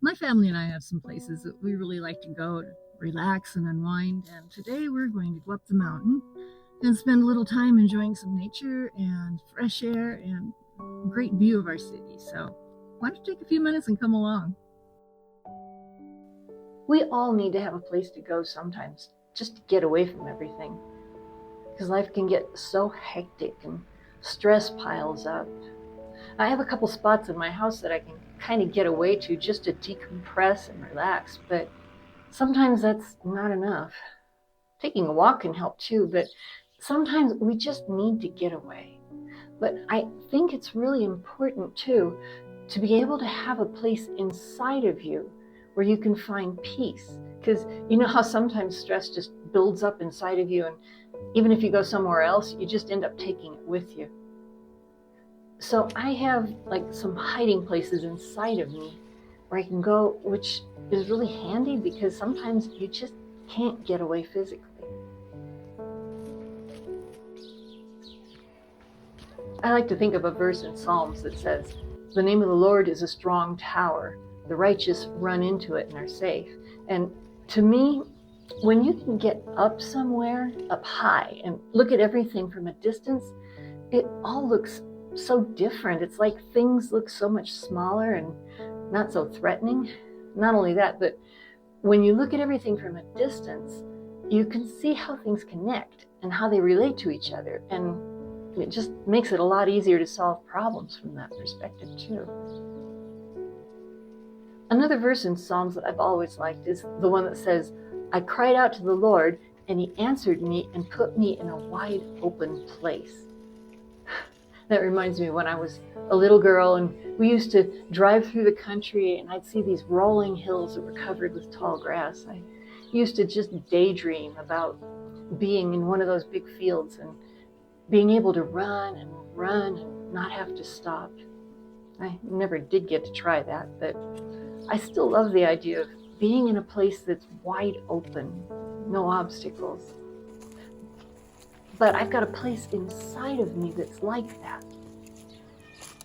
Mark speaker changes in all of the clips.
Speaker 1: My family and I have some places that we really like to go to relax and unwind, and today we're going to go up the mountain and spend a little time enjoying some nature and fresh air and a great view of our city. So why don't you take a few minutes and come along? We all need to have a place to go sometimes, just to get away from everything, because life can get so hectic and stress piles up. I have a couple spots in my house that I can kind of get away to just to decompress and relax, but sometimes that's not enough. Taking a walk can help too, but sometimes we just need to get away. But I think it's really important too to be able to have a place inside of you where you can find peace. Because you know how sometimes stress just builds up inside of you, and even if you go somewhere else, you just end up taking it with you. So I have like some hiding places inside of me where I can go, which is really handy because sometimes you just can't get away physically. I like to think of a verse in Psalms that says, "The name of the Lord is a strong tower. The righteous run into it and are safe." And to me, when you can get up somewhere, up high, and look at everything from a distance, it all looks so different. It's like things look so much smaller and not so threatening. Not only that, but when you look at everything from a distance, you can see how things connect and how they relate to each other. And it just makes it a lot easier to solve problems from that perspective, too. Another verse in Psalms that I've always liked is the one that says, "I cried out to the Lord, and he answered me and put me in a wide open place." That reminds me when I was a little girl and we used to drive through the country and I'd see these rolling hills that were covered with tall grass. I used to just daydream about being in one of those big fields and being able to run and not have to stop. I never did get to try that, but I still love the idea of being in a place that's wide open, no obstacles. But I've got a place inside of me that's like that.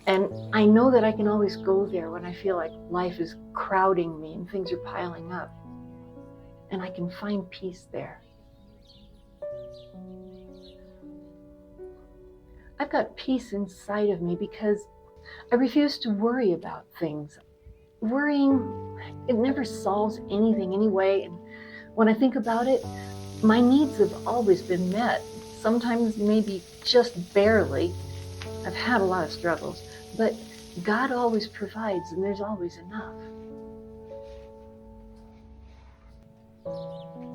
Speaker 1: And I know that I can always go there when I feel like life is crowding me and things are piling up. And I can find peace there. I've got peace inside of me because I refuse to worry about things. Worrying, it never solves anything anyway. And when I think about it, my needs have always been met. Sometimes maybe just barely. I've had a lot of struggles, but God always provides and there's always enough.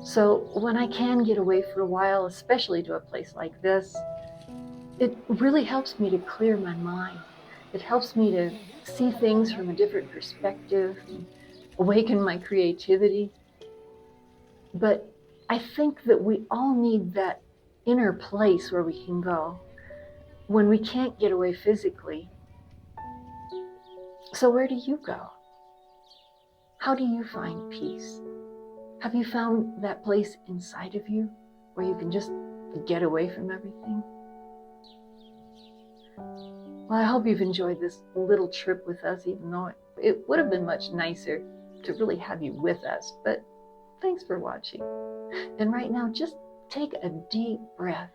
Speaker 1: So when I can get away for a while, especially to a place like this, it really helps me to clear my mind. It helps me to see things from a different perspective, and awaken my creativity. But I think that we all need that inner place where we can go when we can't get away physically. So where do you go? How do you find peace? Have you found that place inside of you where you can just get away from everything? Well, I hope you've enjoyed this little trip with us, even though it would have been much nicer to really have you with us. But thanks for watching. And right now, just take a deep breath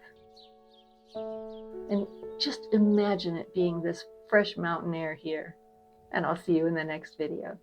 Speaker 1: and just imagine it being this fresh mountain air here. And I'll see you in the next video.